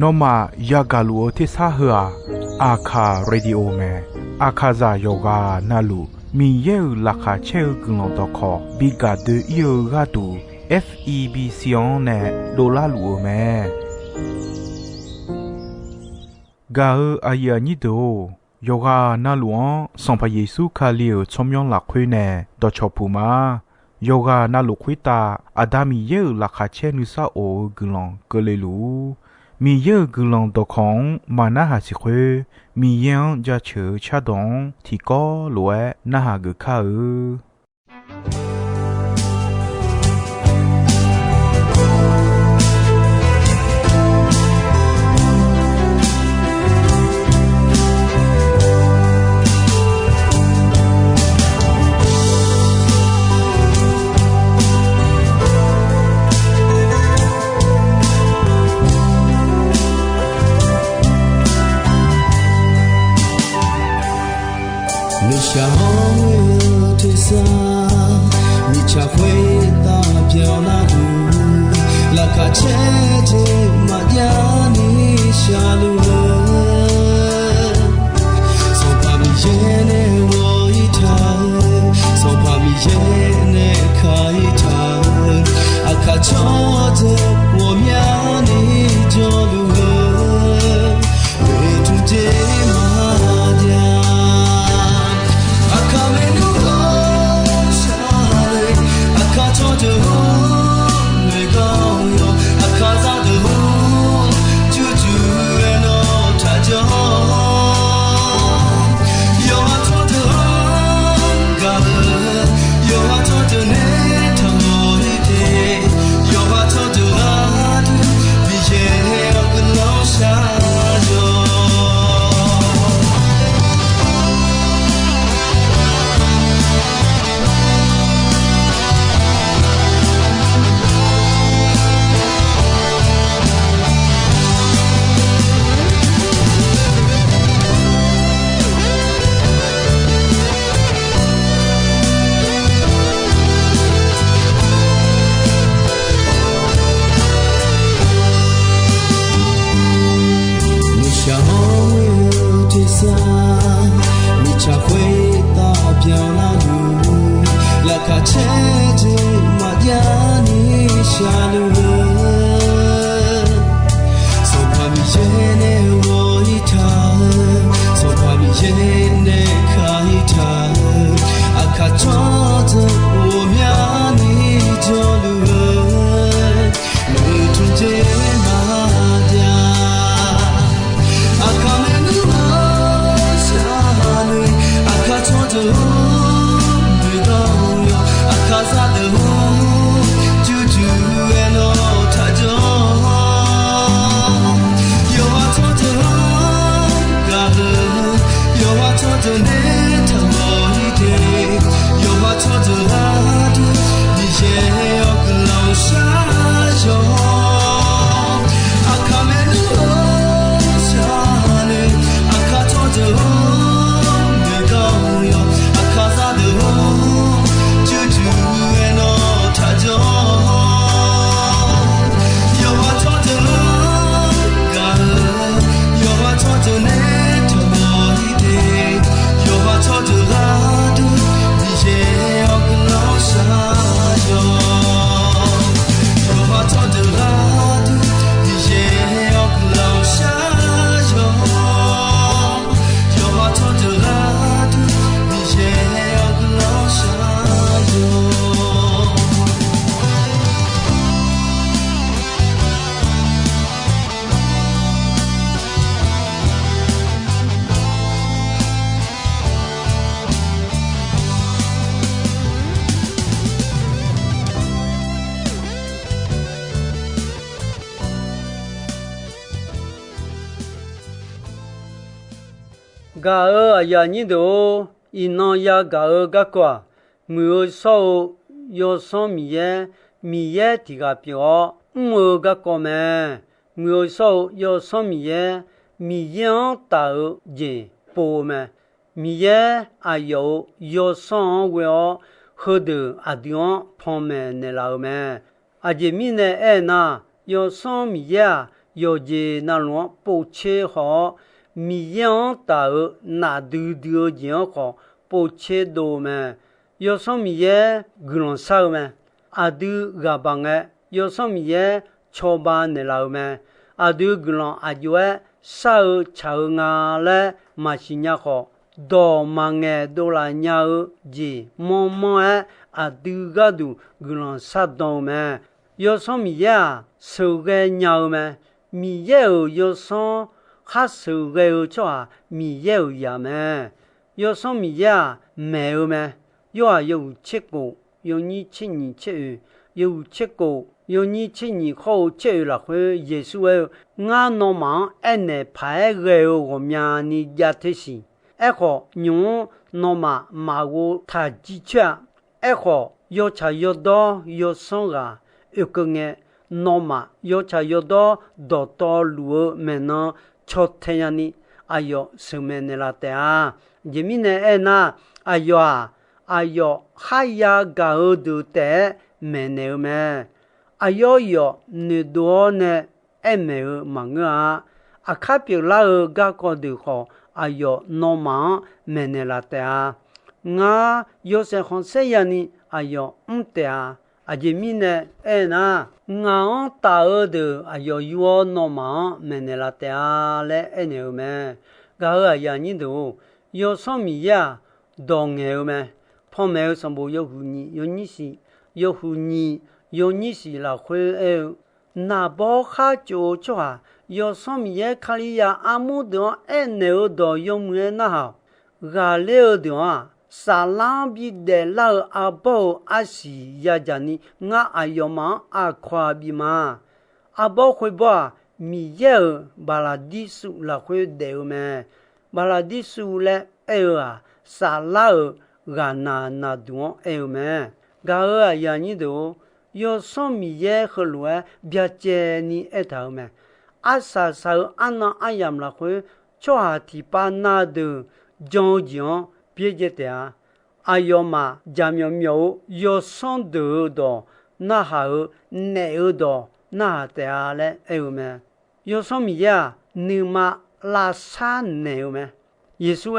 นอมายากาลูที่ซาหัวอาคาเรดิโอเมอาคาซาโยกานาลูมีเยอลักาเชลกุลตอคอบิกาเดเยกาตู FEB ซิออนเนโดลาลูเมกาอายานิโดโยกานาลูอสัมพเยซูคาเลียวชมยองลักคุยเนดอชอปูมาโยกานาลูคุยตาอาดามีเยอลักาเชนุซาโอกุลองกเลลูมีเยอะกุลองตอของมานาหาสิควมียังจะเชื่อชาดงที่ก็รวยนาหากข้า你想我的啥？你才会打表那路，那卡切切马呀你下路了，手把米耶呢我一趟，手把米耶呢开一趟，阿卡着着我喵你着路了，为主的马呀。gà ở nhà như đó ino ya gà ở gà qua mưa sau yo sau mi ye thì gà biểu mưa gà qua mẹ mưa sau yo sau mi ye tạo gì bố mẹ mi ye ayo yo sau vợ hơi được adion phong mẹ nè lao mẹ à chỉ mi nè na 有上米呀，有节那乱不切好，米样大那丢丢样好，不切多嘛。有上米呀，个人少嘛，阿丢个帮个，有上米呀，超班的老嘛，阿丢个人阿就少超牙嘞，嘛是伢好。多忙个都来鸟节，忙忙阿丢个都个人杀到嘛。有上米呀，收个鸟嘛，米有上还收个做米呀嘛。有上米呀，没有嘛。有七个，有272，有七个，有272好7了会耶稣俺老忙那排个我面你家的是。好用那么马我他几圈，好要查要多要上个一个月，那么要查要多到路没能出太阳呢，哎呦生命的啦的啊，人民的那哎呦还要搞到的没有没，哎呦你多呢没有忙啊，看别老个搞的好。哎呦，那么没那啦的啊！我有些红色呀呢，哎呦，对啊，人民呢，那我大的，哎呦，有那么没那啦的啊嘞，有没？个呀你都有什么呀？当有没？旁边什么有胡你，有你是，有你是啦会那包哈就啊。有什么也可以呀？阿姆的牛的有没那好？阿六的沙拉比的老阿宝阿西呀家呢？我阿有嘛阿夸比嘛？阿宝会把米有巴拉迪苏拉会得没？巴拉迪苏嘞沙拉阿那多没？个呀你都有什么也和路别接你头没？阿萨阿那阿样啦会，抓提巴那的讲别接的啊，阿要嘛家苗要上头的，那还有内的那的啊嘞，没？有什么呀？你嘛拉萨内没？耶稣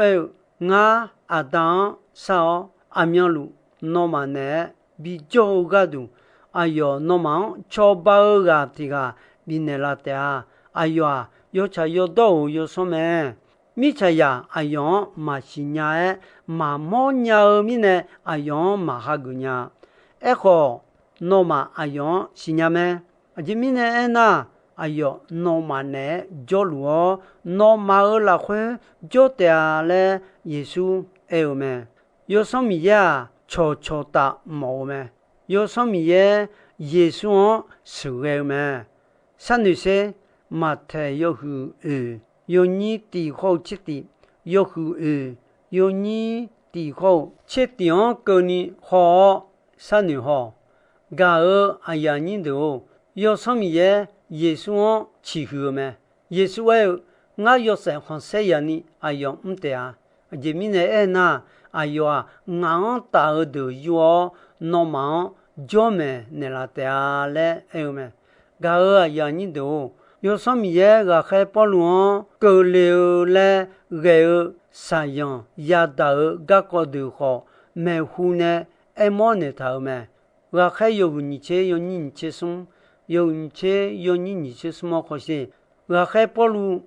我阿当少阿苗路，那么呢比较个多，哎呦，那么超包个这个比那拉的啊。哎呦有茶有豆有什么？米茶呀，哎呦，马西伢马毛伢米呢？哎呦，马哈古伢，好，那么哎呦，西伢么？这米呢？那哎呦，那么呢？叫路那么拉会叫的嘞？耶稣有没？有什么呀？悄的冇没？有什么呀？耶稣是有没？三女些。马太有胡有你地好七地有胡有你地好七地方个你好三女好，哎呀你都有什么嘢？耶稣起呼没？耶稣我有三行三样呢，哎呦唔对啊！人民的那哎呦我大的有那么叫me那拉的啊嘞，有没？哎呀你都。有什么嘢个还保罗够流嘞个三样也到个个都好，没胡呢么呢头没？我还有你切有你切送，有你切有你切什么可惜？我还保罗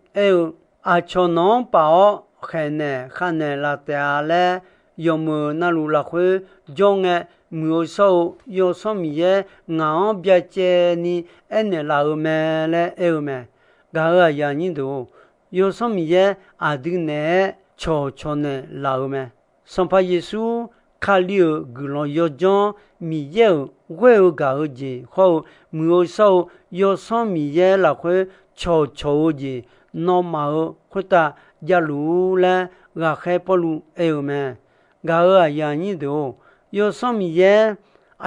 瞧能把还呢拉的嘞，有么那路拉会将没有手有什么嘢俺别接你那老咩嘞没？个呀你都有什么嘢都呢悄呢老咩？上怕耶稣看了个人要讲米有会有搞的，好没有手有什么嘢拉会悄的，那么或者一路嘞个还不路没？个呀你都有什么嘢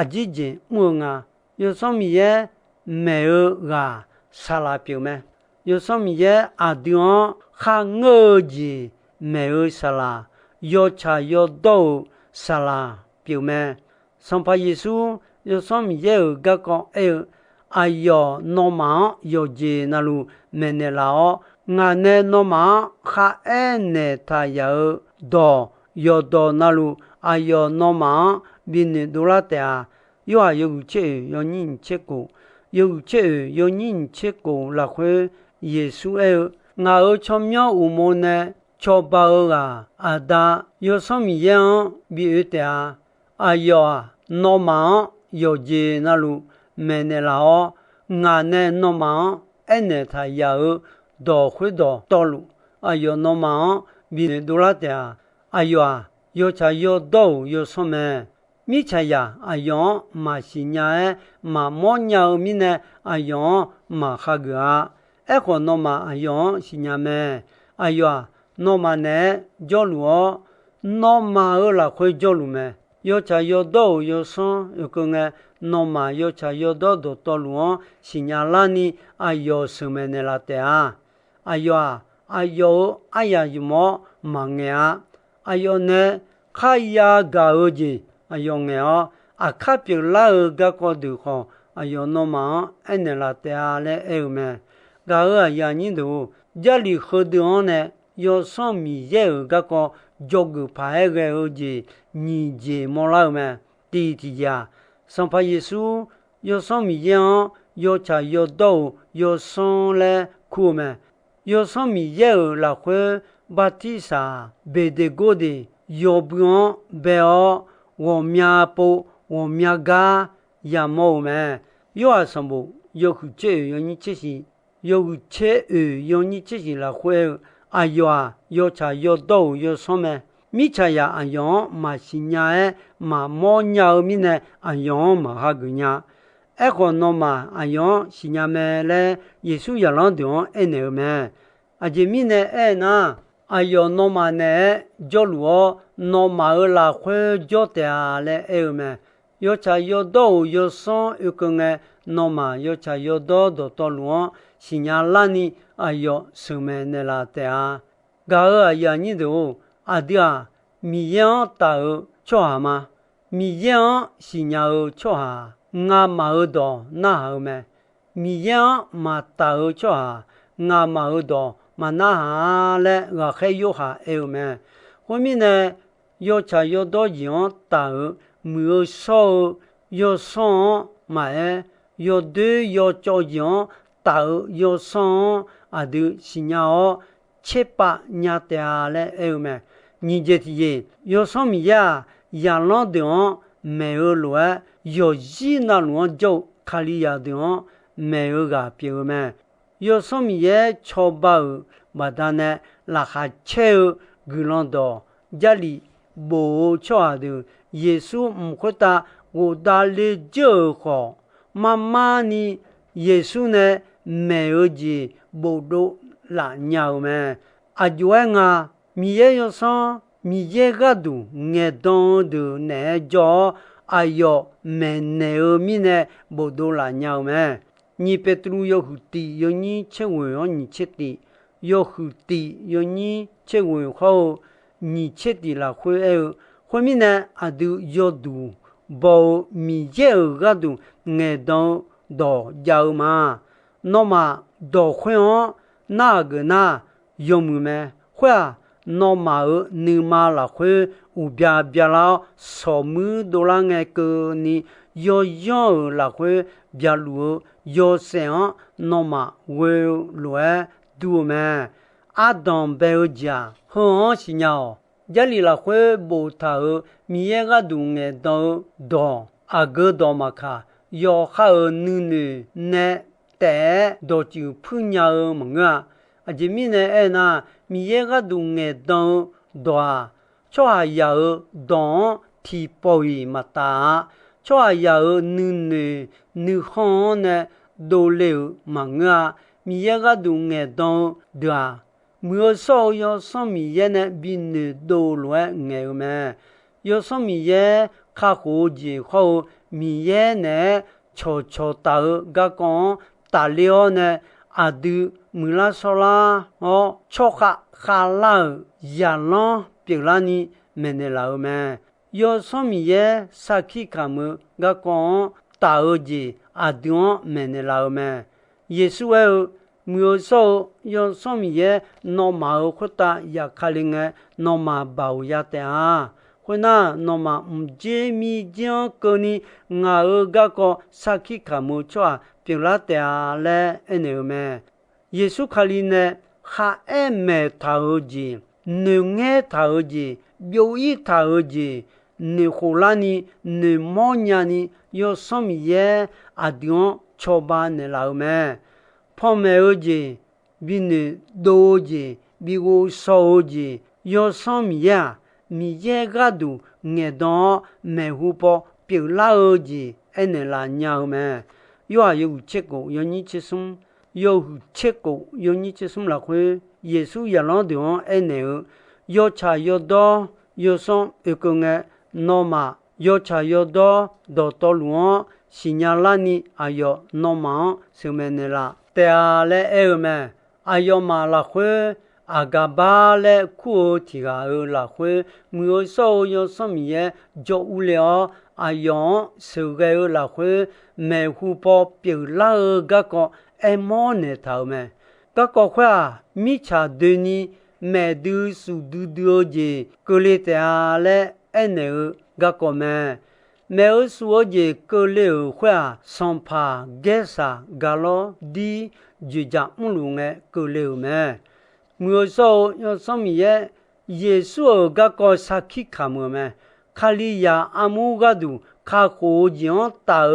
姐姐我有什么嘢没有个沙拉表没？有什么嘢地方还我的没有沙拉，要茶要豆沙拉表没？上怕耶稣有什么嘢个 ayo noma yoje nalu menelao ngane noma kha ene taya do yodo nalu ayo noma bin dulatea yo ayo che yo nin cheko yo che yo nin cheko la khwe yesu e nga o chomyo umone choba ada yo som yen bi etea ayo noma yoje nalu menelao ngane noma ene taya do khwe do tolu ayo noma bin dulatea ayo yo cha yo do yo some mi cha ya ayo ma sinya e ma monya mi ne ayo ma khaga e ko no ma ayo sinya me ayo no ma ne jolu no ma la khoi jolu me yo cha yo do yo son yo ko nge no ma yo cha yo do do tolu sinya la ni ayo sume ne la te ayo aya yumo mangya ayo ne khaya ga oji ayo nge akapyo la ga ko du kho ayo no ma ene la te ale eume ga ya ni do jali khodu ne yo so mi ye ga ko jogu pa e ge oji ni je mo la me ti ti ya san pa yesu yo so mi ye yo cha yo do yo son le ku me yo so mi ye la khwe batisa be de gode yo buon beo wo mia po wo mia ga ya mo me yo asambo yo khu che yo ni che si yo hu che yo ni che si la khwe ayo yo cha yo do yo so me mi cha ya ayo ma sinya e ma mo nya mi ne ayo ma ha gu nya e ko no ma ayo sinya me le yesu ya lan do ene me aje mi ne e na ayo no ma ne joluo no ma la khwe jo te ale e me yo cha yo do yo son e ko nge no ma yo cha yo do do to luo sinya la ni ayo sume ne la te a ga ya ni do adia mi yan ta cho ma mi yan sinya cho ha nga ma do na ha me mi yan ma ta cho ha nga ma do ma na ha le ga khe yo ha e me ho mi ne yo cha yo do yon ta mu so yo son ma e yo de yo cho yon ta yo son a de sinya o che pa nya te ale e me ni je ti ye yo son mi ya lo de on me lo yo ji na lo jo khali ya de on me ga pye me yo son mi ye cho ba ba da ne la kha che gu lon do jali bo cho a de yesu mkhota wo da le je kho mama ni yesu ne me ji bo do la nya me a jwe nga mi ye yo son mi ye ga du nge don de ne jo ayo me ne mi ne bo do la nya me ni petru yo huti yo ni che wo yo ni che ti yo huti yo ni che wo ho ni che ti la khwe e khwe mi ne adu yo du bo mi ye ga du nge don do jao ma no ma do khwe na ge na yo mu me khwa no ma ni ma la khwe u bia bia la so mu do la nge ko ni yo yo la khwe bia lu yo se no ma we lo du me adam be ja ho si nya jali la khwe bo ta mi ye ga du nge do a ge do ma kha yo kha nu ne te do chu phu nya mo nga a ji mi ne e na mi ye ga du nge do cho a ya do ti po yi ma ta cho a ya nu ho ne do le ma nga mi ye ga du nge do mu so yo so mi ye ne bi ne do lo nge me yo so mi ye kha ho ji ho mi ye ne cho ta ga kon ta leo ne adu mu la so la cho kha la ya lo pi la ni me ne la me yo so mi ye sa ki ka mu ga kon ta ji 阿丁门的老们，耶稣后没有说要上面也诺马或者亚卡林的诺马保亚的啊，或那诺马接米将个呢我个个萨基卡木错表拉的啊嘞，那么耶稣卡林呢哈埃没讨记，能爱讨记，表意讨记。你荷兰呢？你马尼呢？要什么嘢？阿丁错吧？你老咩？旁边有只，比你多只，比我少只。要什么嘢？你这个都眼当没胡包，表老只，哎你老娘咩？有切过，有你切送，有切过，有你切送落去。耶稣也老地方，哎你要查要多，要送一个眼。Noma yo chayo do to luo signalani ayo noma semenela te ale eme ayo ma la khwe agaba le ku ti ga la khwe mu so yo som ye jo u le ayo su ge la khwe me hu po piu la ga ko e mo ne ta me ga ko khwa mi cha de ni me du su du je ko le te ale ene ga come me suo je ko le khwa son pa gesa galo di ju ja mulu nge ko le me mu so yo som ye yesu ga ko sakhi khamu me khali ya amu ga du kha ko jion ta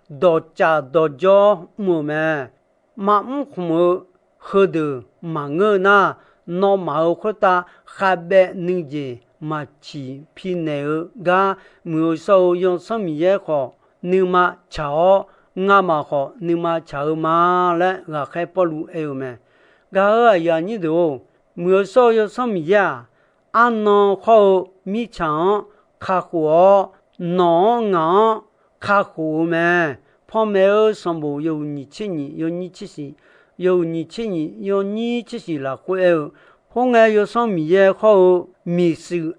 do cha do jo mu me ma mu khmu khodu ma nge na no ma khota khabe ni je mà chỉ phi nêu ga mưa sâu用什么也好，你嘛炒，我嘛好，你嘛炒嘛嘞，我还不如哎么？个呀你都mưa sâu用什么呀？安农好米肠卡火，农硬卡火么？旁边有什么有你吃你，有你吃是，有你吃你，有你吃是啦会。后来有什么也好，米食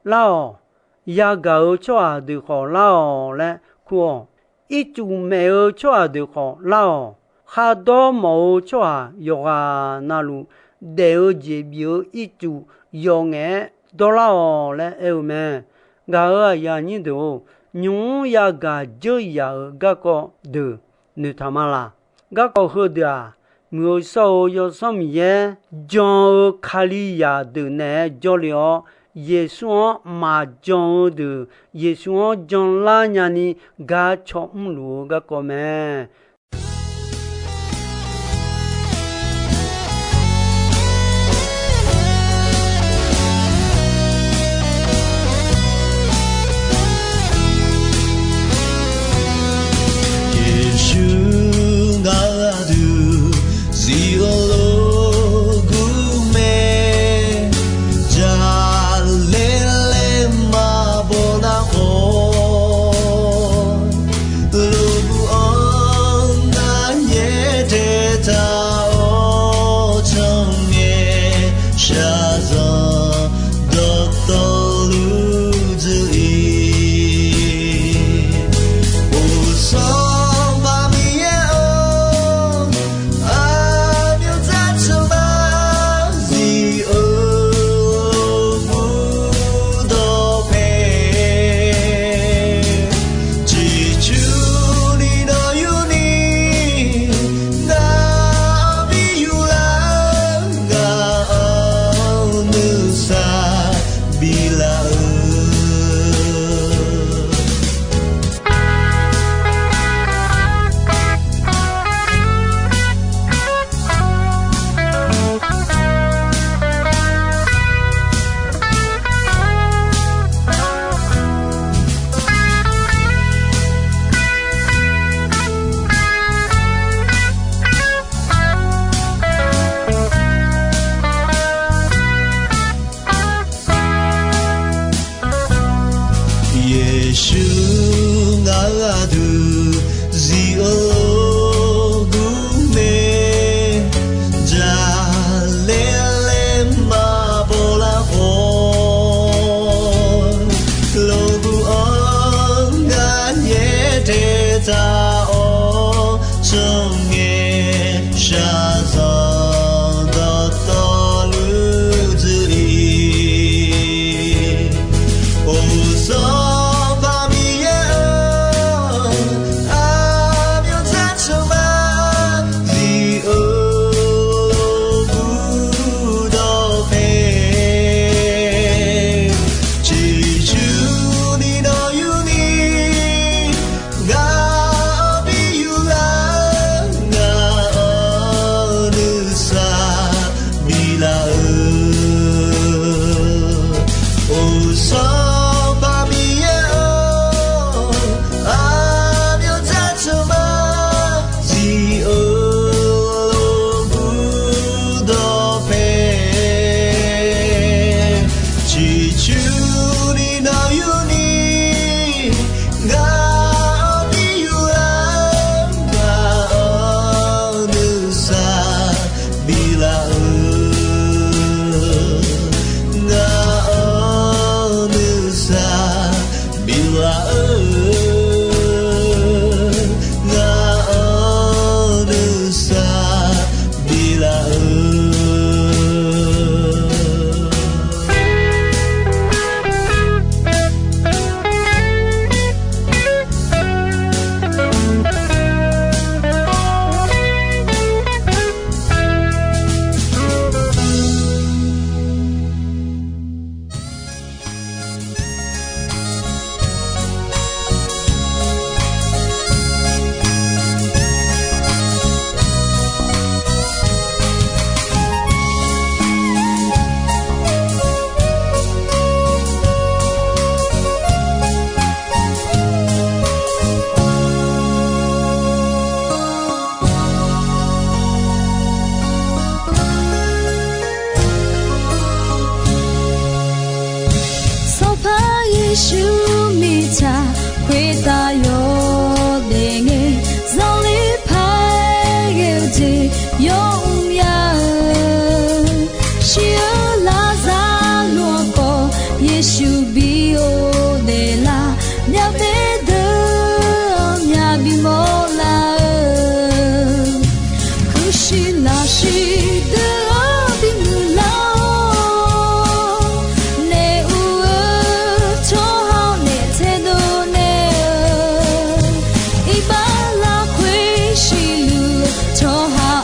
老牙膏做的好老嘞，可一株没有做的好老，好多冇做有啊那路，都这边一株有眼多老嘞，有没？个呀你都牛呀个就呀个个的，你他妈啦，个个好的啊。mưa sâu yo som ye jo khali ya de ne jo leo yesu ma jo de yesu jon la nya ni ga chom lu ga ko me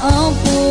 好不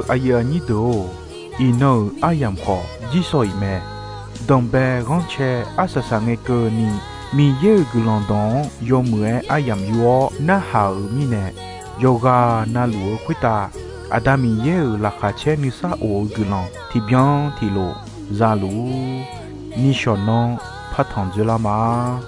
阿耶尼多，伊诺阿样好，几岁咩？东北港车阿萨萨个个尼，米耶个朗东，有么阿样有那好米呢？有个那路回答，阿达米耶拉卡车尼萨欧个朗，提边提路，扎路，你说喏，怕烫住了吗？